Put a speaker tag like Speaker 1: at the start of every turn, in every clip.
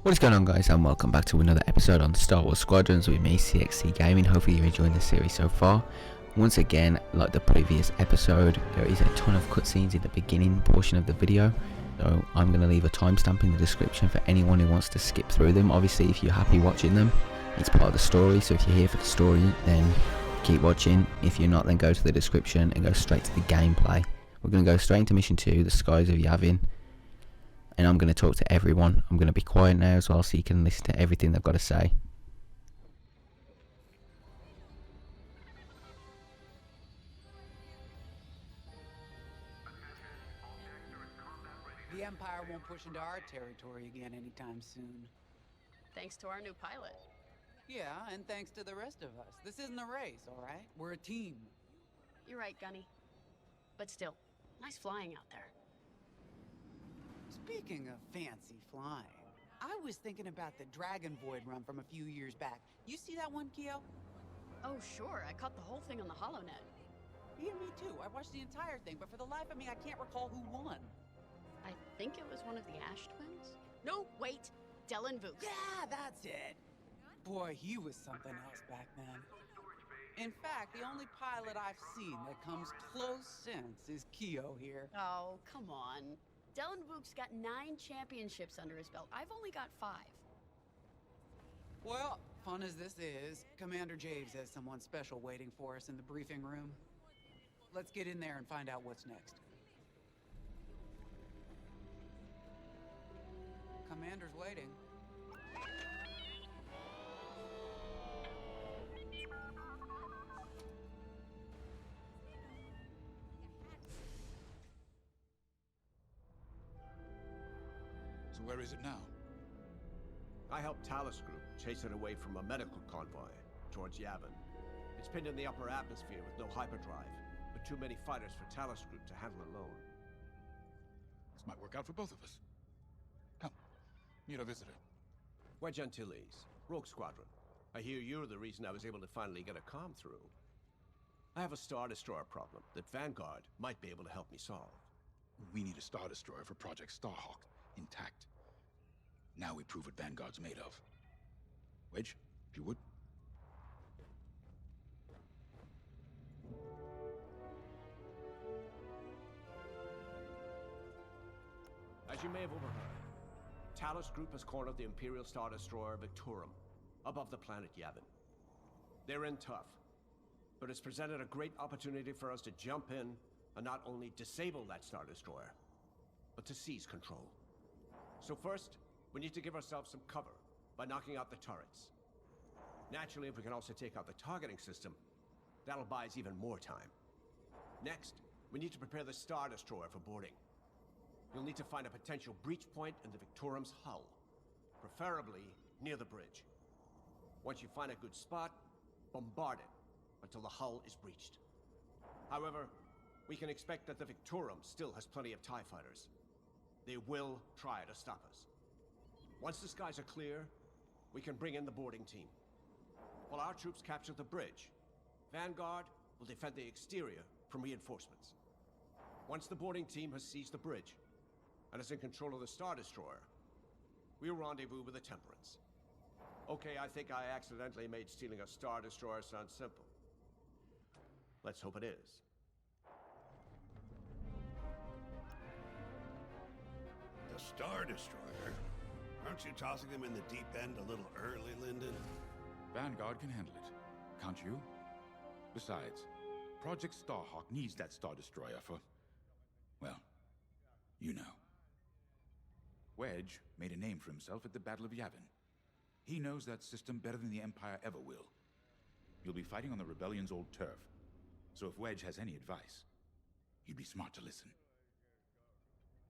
Speaker 1: What is going on, guys, and welcome back to another episode on Star Wars Squadrons with me, cxc Gaming. Hopefully you're enjoying the series so far. Once again, like the previous episode, there is a ton of cutscenes in the beginning portion of the video, so I'm going to leave a timestamp in the description for anyone who wants to skip through them. Obviously, if you're happy watching them, it's part of the story, so if you're here for the story, then keep watching. If you're not, then go to the description and go straight to the gameplay. We're going to go straight into Mission 2, the Skies of Yavin. And I'm going to talk to everyone. I'm going to be quiet now as well, so you can listen to everything they've got to say.
Speaker 2: The Empire won't push into our territory again anytime soon.
Speaker 3: Thanks to our new pilot.
Speaker 2: Yeah, and thanks to the rest of us. This isn't a race, all right? We're a team.
Speaker 3: You're right, Gunny. But still, nice flying out there.
Speaker 2: Speaking of fancy flying, I was thinking about the Dragon Void run from a few years back. You see that one, Keo?
Speaker 3: Oh, sure. I caught the whole thing on the HoloNet.
Speaker 2: Yeah, me too. I watched the entire thing, but for the life of me, I can't recall who won.
Speaker 3: I think it was one of the Ash twins? No, wait. Dylan Vooks.
Speaker 2: Yeah, that's it. Boy, he was something else back then. In fact, the only pilot I've seen that comes close since is Keo here.
Speaker 3: Oh, come on. Dylan Vooks got 9 championships under his belt. I've only got 5.
Speaker 2: Well, fun as this is, Commander Javes has someone special waiting for us in the briefing room. Let's get in there and find out what's next. Commander's waiting.
Speaker 4: So where is it now?
Speaker 5: I helped Talus Group chase it away from a medical convoy towards Yavin. It's pinned in the upper atmosphere with no hyperdrive, but too many fighters for Talus Group to handle alone.
Speaker 4: This might work out for both of us. Come, meet our visitor.
Speaker 5: Wedge Antilles, Rogue Squadron. I hear you're the reason I was able to finally get a comm through. I have a Star Destroyer problem that Vanguard might be able to help me solve.
Speaker 4: We need a Star Destroyer for Project Starhawk, intact. Now we prove what Vanguard's made of. Wedge, if you would.
Speaker 5: As you may have overheard, Talus Group has cornered the Imperial Star Destroyer Victorum above the planet Yavin. They're in tough, but it's presented a great opportunity for us to jump in and not only disable that Star Destroyer, but to seize control. So first, we need to give ourselves some cover by knocking out the turrets. Naturally, if we can also take out the targeting system, that'll buy us even more time. Next, we need to prepare the Star Destroyer for boarding. You'll need to find a potential breach point in the Victorum's hull, preferably near the bridge. Once you find a good spot, bombard it until the hull is breached. However, we can expect that the Victorum still has plenty of TIE fighters. They will try to stop us. Once the skies are clear, we can bring in the boarding team. While our troops capture the bridge, Vanguard will defend the exterior from reinforcements. Once the boarding team has seized the bridge and is in control of the Star Destroyer, we'll rendezvous with the Temperance. Okay, I think I accidentally made stealing a Star Destroyer sound simple. Let's hope it is.
Speaker 6: The Star Destroyer? Aren't you tossing them in the deep end a little early, Lyndon?
Speaker 4: Vanguard can handle it. Can't you? Besides, Project Starhawk needs that Star Destroyer for... well, you know. Wedge made a name for himself at the Battle of Yavin. He knows that system better than the Empire ever will. You'll be fighting on the Rebellion's old turf, so if Wedge has any advice, you'd be smart to listen.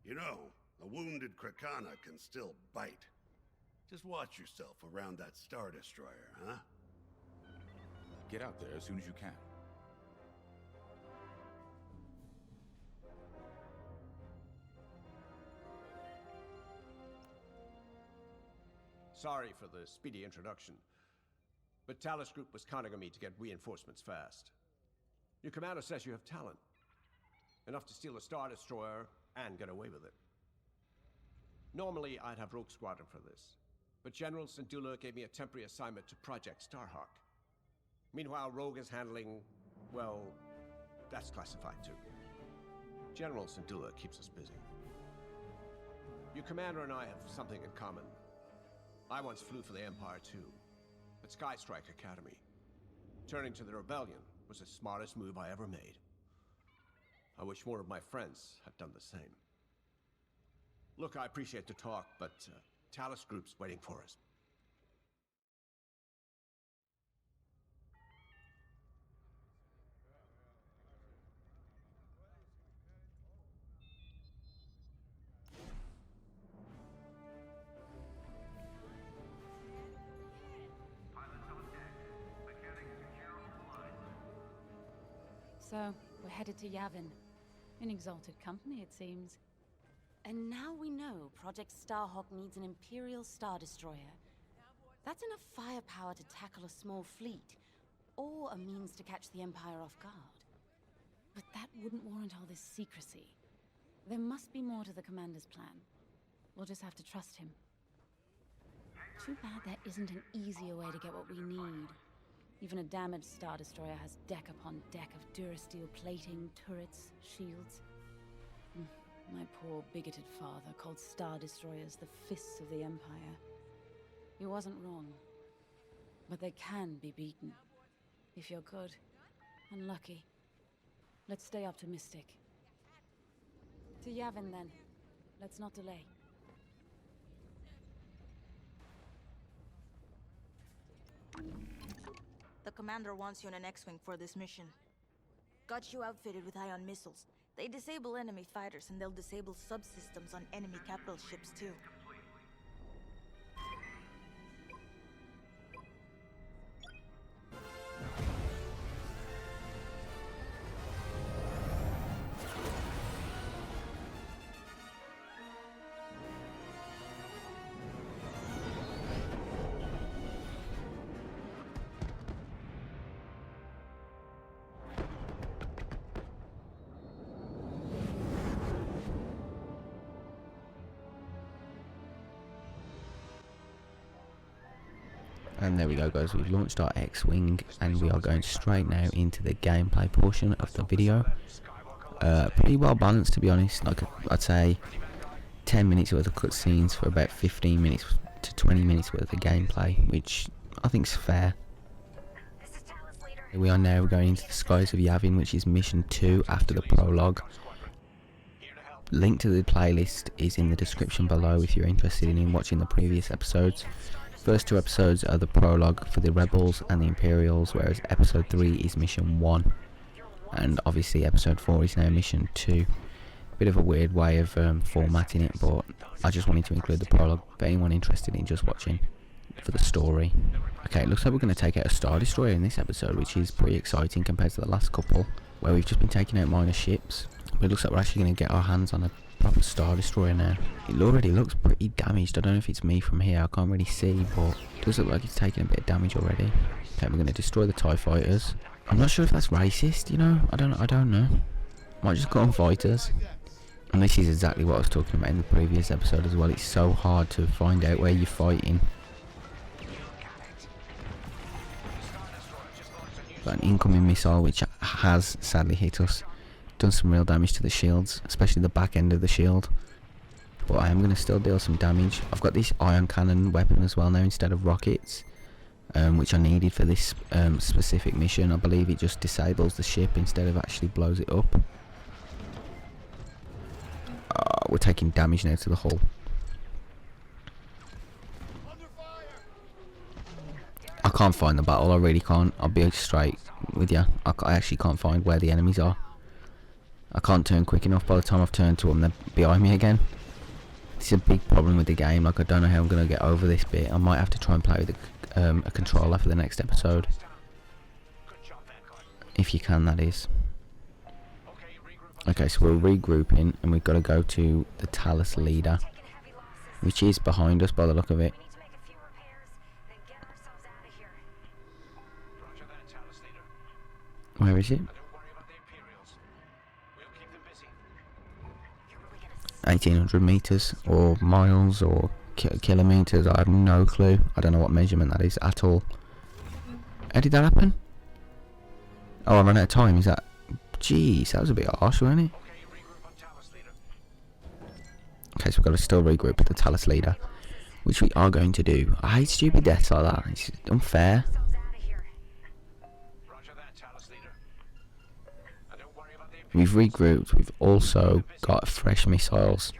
Speaker 6: You know, a wounded Krakana can still bite. Just watch yourself around that Star Destroyer, huh?
Speaker 4: Get out there as soon as you can.
Speaker 5: Sorry for the speedy introduction, but Talus Group was counting on me to get reinforcements fast. Your commander says you have talent. Enough to steal a Star Destroyer and get away with it. Normally, I'd have Rogue Squadron for this. but General Syndulla gave me a temporary assignment to Project Starhawk. Meanwhile, Rogue is handling, well, that's classified too. General Syndulla keeps us busy. Your commander and I have something in common. I once flew for the Empire too, at Skystrike Academy. Turning to the Rebellion was the smartest move I ever made. I wish more of my friends had done the same. Look, I appreciate the talk, but Talus Group's waiting for us.
Speaker 7: So, we're headed to Yavin. In exalted company, it seems.
Speaker 8: And now we know Project Starhawk needs an Imperial Star Destroyer. That's enough firepower to tackle a small fleet, or a means to catch the Empire off guard.
Speaker 7: But that wouldn't warrant all this secrecy. There must be more to the Commander's plan. We'll just have to trust him. Too bad there isn't an easier way to get what we need. Even a damaged Star Destroyer has deck upon deck of Durasteel plating, turrets, shields. My poor bigoted father called Star Destroyers the fists of the Empire. He wasn't wrong. But they can be beaten. If you're good and lucky. Let's stay optimistic. To Yavin then. Let's not delay.
Speaker 8: The commander wants you in an X-Wing for this mission. Got you outfitted with ion missiles. They disable enemy fighters, and they'll disable subsystems on enemy capital ships too.
Speaker 1: And there we go, guys, we've launched our X-Wing and we are going straight now into the gameplay portion of the video. Pretty well balanced, to be honest. Like, I'd say 10 minutes worth of cutscenes for about 15 minutes to 20 minutes worth of gameplay, which I think is fair. We are now going into the Skies of Yavin, which is mission 2 after the prologue. Link to the playlist is in the description below if you're interested in watching the previous episodes. First 2 episodes are the prologue for the Rebels and the Imperials, whereas episode 3 is mission 1, and obviously episode 4 is now mission 2. Bit of a weird way of formatting it, but I just wanted to include the prologue for anyone interested in just watching for the story. Okay, it looks like we're going to take out a Star Destroyer in this episode, which is pretty exciting compared to the last couple, where we've just been taking out minor ships. But it looks like we're actually going to get our hands on a proper Star Destroyer now. It already looks pretty damaged. I don't know if it's me from here, I can't really see, but it does look like it's taking a bit of damage already. Okay, we're going to destroy the TIE fighters. I'm not sure if that's racist, you know, I don't know. Might just go on fighters. And this is exactly what I was talking about in the previous episode as well. It's so hard to find out where you're fighting. Got an incoming missile which has sadly hit us. Done some real damage to the shields, especially the back end of the shield. But I am going to still deal some damage. I've got this ion cannon weapon as well now instead of rockets, which I needed for this specific mission. I believe it just disables the ship instead of actually blows it up. We're taking damage now to the hull. I can't find the battle, I really can't. I'll be straight with you. I actually can't find where the enemies are. I can't turn quick enough. By the time I've turned to them, they're behind me again. This is a big problem with the game. Like, I don't know how I'm going to get over this bit. I might have to try and play with a controller for the next episode. If you can, that is. Okay, so we're regrouping and we've got to go to the Talus leader, which is behind us by the look of it. Where is it? 1800 meters or miles or kilometers. I have no clue. I don't know what measurement that is at all. How did that happen? Oh, I ran out of time. Is that? Jeez, that was a bit harsh, wasn't it? Okay, so we've got to still regroup with the Talus leader, which we are going to do. I hate stupid deaths like that. It's unfair. We've regrouped. We've also got fresh missiles.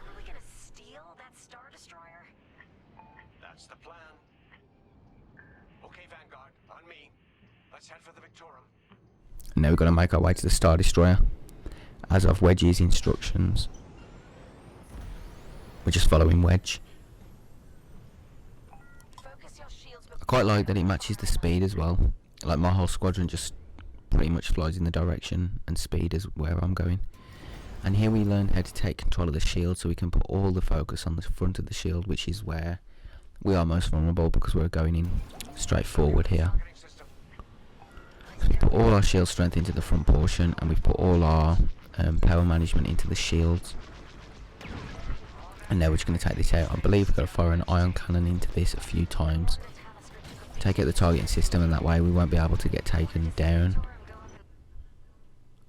Speaker 5: That's the plan. Okay, Vanguard, on me. Let's head for the Victorum.
Speaker 1: And now we've got to make our way to the Star Destroyer. As of Wedge's instructions. We're just following Wedge. I quite like that it matches the speed as well. Like my whole squadron just pretty much flies in the direction and speed is where I'm going. And here we learn how to take control of the shield, so we can put all the focus on the front of the shield, which is where we are most vulnerable because we're going in straight forward here. So we put all our shield strength into the front portion, and we've put all our power management into the shields. And now we're just going to take this out. I believe we've got to fire an ion cannon into this a few times. Take out the targeting system, and that way we won't be able to get taken down.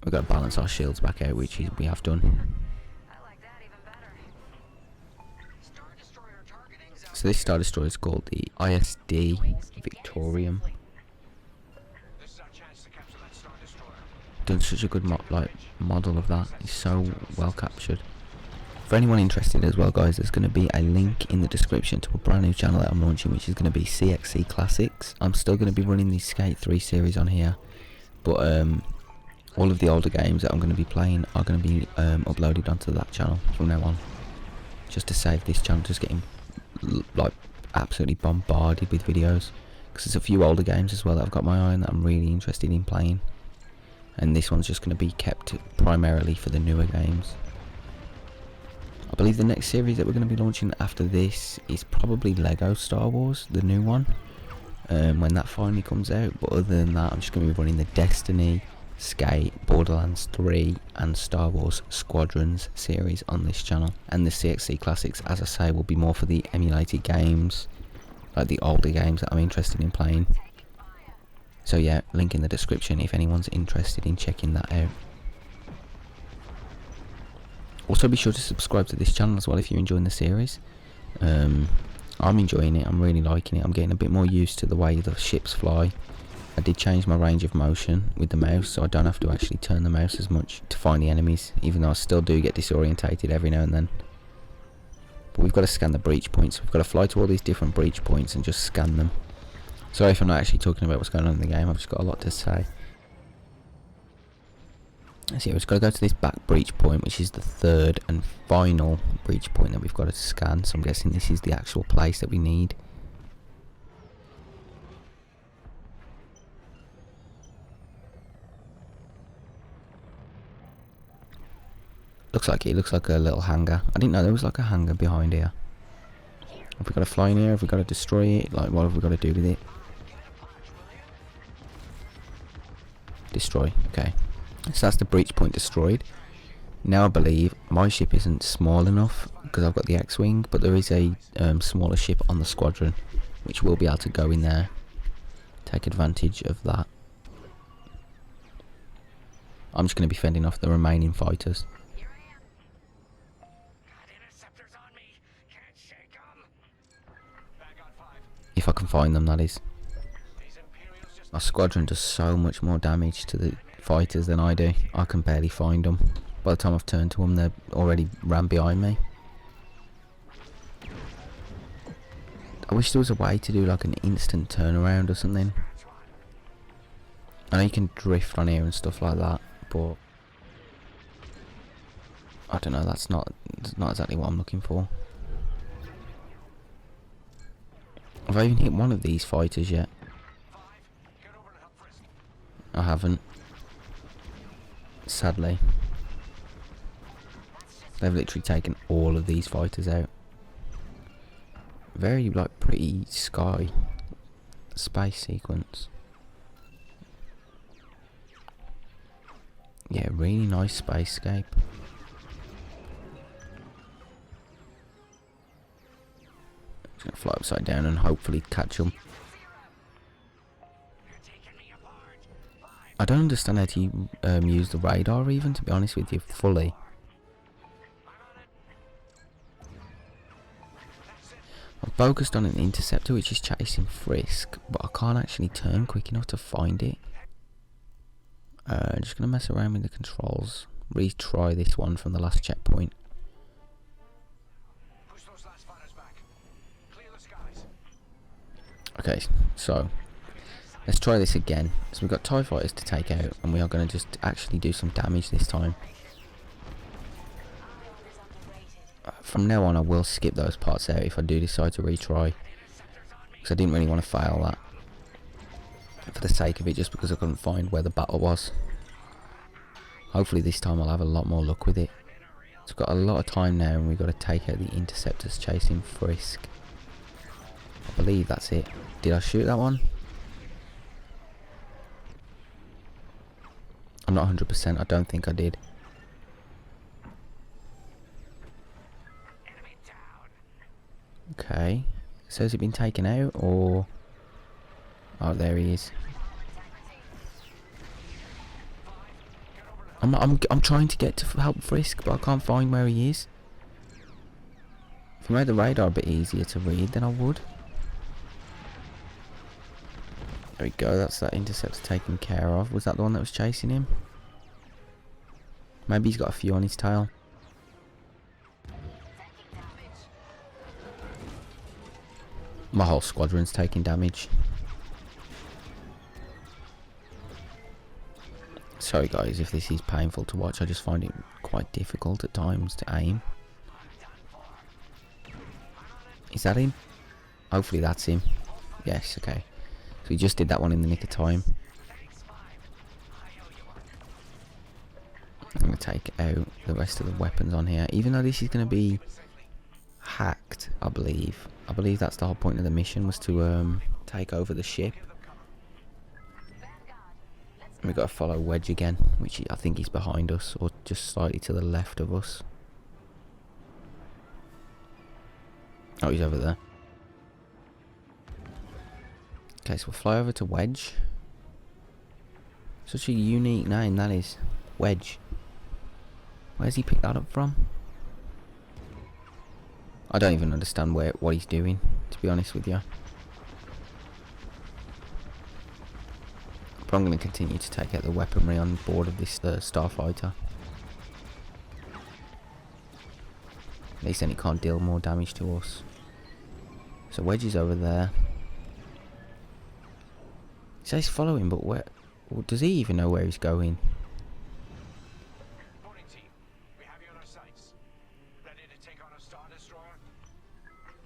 Speaker 1: We've got to balance our shields back out, which we have done. So this Star Destroyer is called the ISD Victorium. Done such a good model of that. It's so well captured. For anyone interested as well, guys, there's going to be a link in the description to a brand new channel that I'm launching, which is going to be cxc Classics. I'm still going to be running the Skate 3 series on here, but all of the older games that I'm going to be playing are going to be uploaded onto that channel from now on, just to save this channel just getting like absolutely bombarded with videos, because there's a few older games as well that I've got my eye on that I'm really interested in playing, and this one's just going to be kept primarily for the newer games. I believe the next series that we're going to be launching after this is probably Lego Star Wars, the new one, when that finally comes out. But other than that, I'm just going to be running the Destiny, Skate, Borderlands 3 and Star Wars Squadrons series on this channel. And the cxc Classics, as I say, will be more for the emulated games, like the older games that I'm interested in playing. So yeah, link in the description if anyone's interested in checking that out. Also be sure to subscribe to this channel as well if you're enjoying the series. I'm enjoying it, I'm really liking it. I'm getting a bit more used to the way the ships fly. I did change my range of motion with the mouse, so I don't have to actually turn the mouse as much to find the enemies, even though I still do get disorientated every now and then. But we've got to scan the breach points. We've got to fly to all these different breach points and just scan them. Sorry if I'm not actually talking about what's going on in the game, I've just got a lot to say. So yeah, we've just got to go to this back breach point, which is the third and final breach point that we've got to scan, so I'm guessing this is the actual place that we need. Looks like a little hangar. I didn't know there was like a hangar behind here. Have we got to fly in here? Have we got to destroy it? Like, what have we got to do with it? Destroy. Okay. So that's the breach point destroyed. Now I believe my ship isn't small enough because I've got the X-Wing, but there is a smaller ship on the squadron which will be able to go in there, take advantage of that. I'm just going to be fending off the remaining fighters. If I can find them, that is. My squadron does so much more damage to the fighters than I do. I can barely find them. By the time I've turned to them, they're already ran behind me. I wish there was a way to do like an instant turnaround or something. I know you can drift on here and stuff like that, but I don't know, that's not exactly what I'm looking for. Have I even hit one of these fighters yet? I haven't. Sadly. They've literally taken all of these fighters out. Very like pretty space sequence. Yeah, really nice spacescape. Just gonna fly upside down and hopefully catch them. I don't understand how to use the radar even, to be honest with you, fully. I'm focused on an interceptor which is chasing Frisk, but I can't actually turn quick enough to find it. Just gonna mess around with the controls. Retry this one from the last checkpoint.
Speaker 5: Push those last fighters back. Clear the skies.
Speaker 1: Okay, so let's try this again. So we've got TIE fighters to take out, and we are going to just actually do some damage this time. From now on I will skip those parts out if I do decide to retry, because I didn't really want to fail that for the sake of it, just because I couldn't find where the battle was. Hopefully this time I'll have a lot more luck with it. It's got a lot of time now, and we've got to take out the interceptors chasing Frisk. I believe that's it. Did I shoot that one? I'm not 100%, I don't think I did. Okay, so has it been taken out, or... Oh, there he is. I'm trying to get to help Frisk, but I can't find where he is. If I made the radar a bit easier to read, then I would. There we go, that's that interceptor taken care of. Was that the one that was chasing him? Maybe he's got a few on his tail. My whole squadron's taking damage. Sorry guys if this is painful to watch, I just find it quite difficult at times to aim. Is that him? Hopefully that's him. Yes, okay. So we just did that one in the nick of time. I'm going to take out the rest of the weapons on here, even though this is going to be hacked, I believe. I believe that's the whole point of the mission, was to take over the ship. We've got to follow Wedge again, which I think he's behind us, or just slightly to the left of us. Oh, he's over there. Okay, so we'll fly over to Wedge. Such a unique name that is. Wedge. Where's he picked that up from? I don't even understand what he's doing, to be honest with you. But I'm going to continue to take out the weaponry on board of this starfighter. At least then it can't deal more damage to us. So Wedge is over there. He says follow him, but where? Does he even know where he's going?
Speaker 5: Morning, team. We have you on our sights. Ready to take on a Star Destroyer?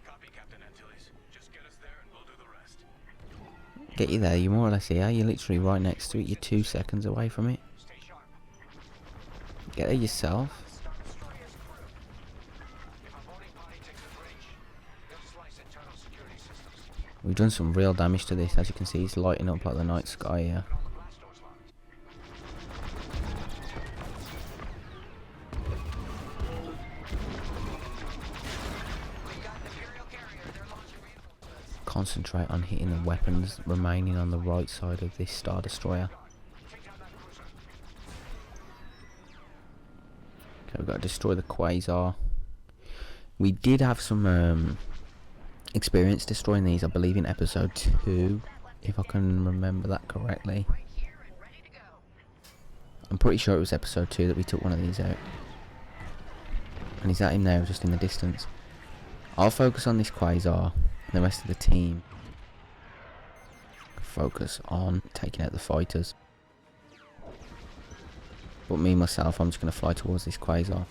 Speaker 5: Copy, Captain Antilles. Just get us there and we'll do the rest.
Speaker 1: Get you there, you're more or less here. You're literally right next to it. You're 2 seconds away from it.
Speaker 5: Stay sharp.
Speaker 1: Get there yourself.
Speaker 5: Star Destroyer's crew. If our boarding party takes the bridge, they'll slice internal security systems.
Speaker 1: We've done some real damage to this. As you can see, it's lighting up like the night sky here.
Speaker 5: All the blast doors locked.
Speaker 1: Concentrate on hitting the weapons remaining on the right side of this Star Destroyer. Okay, we've got to destroy the Quasar. We did have some experience destroying these, I believe, in episode 2, if I can remember that correctly. I'm pretty sure it was episode 2 that we took one of these out. And he's at him now, just in the distance. I'll focus on this Quasar, and the rest of the team focus on taking out the fighters. But me, myself, I'm just going to fly towards this Quasar.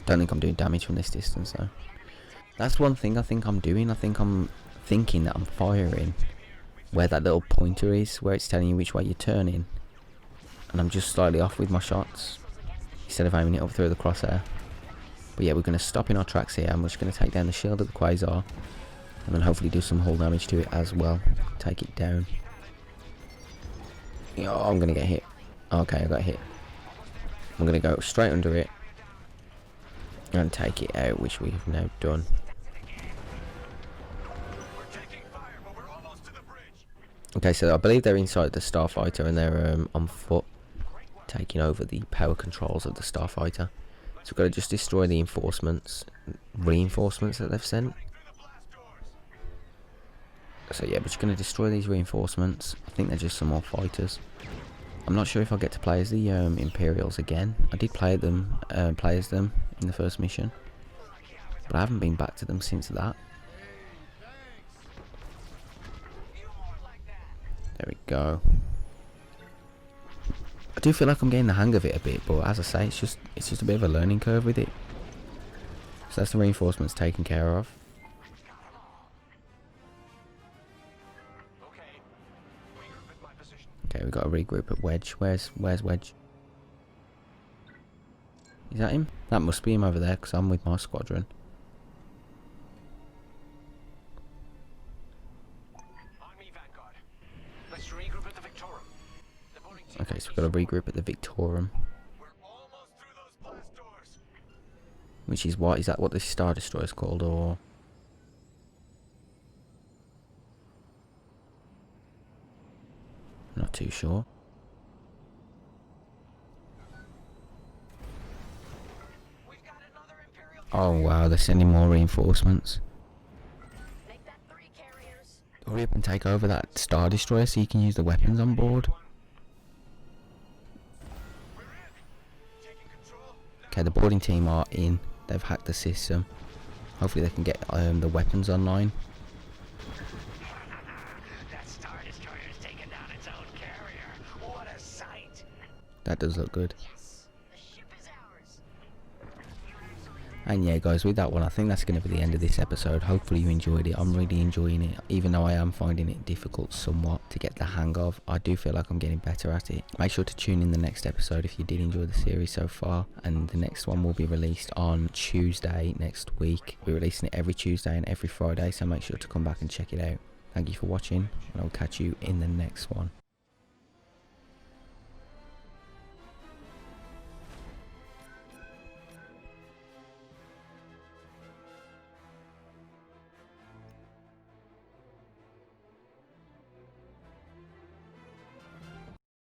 Speaker 1: Don't think I'm doing damage from this distance, though. That's one thing I think I'm doing. I think I'm thinking that I'm firing where that little pointer is, where it's telling you which way you're turning. And I'm just slightly off with my shots, instead of aiming it up through the crosshair. But yeah, we're going to stop in our tracks here, and we're just going to take down the shield of the Quasar, and then hopefully do some hull damage to it as well. Take it down. Oh, I'm going to get hit. Okay, I got hit. I'm going to go straight under it and take it out, which we have now done. Okay, so I believe they're inside the starfighter and they're on foot, taking over the power controls of the starfighter. So we've got to just destroy the reinforcements that they've sent. So yeah, we're just going to destroy these reinforcements. I think they're just some more fighters. I'm not sure if I'll get to play as the Imperials again. I did play as them in the first mission, but I haven't been back to them since that. There we go. I do feel like I'm getting the hang of it a bit, but as I say, it's just a bit of a learning curve with it. So that's the reinforcements taken care of. Okay, we've got to regroup at Wedge. Where's Wedge? Is that him? That must be him over there, because I'm with my squadron. Okay, so we've got to regroup at the Victorum. Which is what? Is that what the Star Destroyer is called, or...? Not too sure. Oh wow, they're sending more reinforcements. Hurry up and take over that Star Destroyer so you can use the weapons on board. Okay, the boarding team are in. They've hacked the system. Hopefully they can get the weapons online. That does look good. And yeah guys, with that one, I think that's going to be the end of this episode. Hopefully you enjoyed it. I'm really enjoying it, even though I am finding it difficult somewhat to get the hang of. I do feel like I'm getting better at it. Make sure to tune in the next episode if you did enjoy the series so far, and the next one will be released on Tuesday next week. We're releasing it every Tuesday and every Friday, so make sure to come back and check it out. Thank you for watching, and I'll catch you in the next one.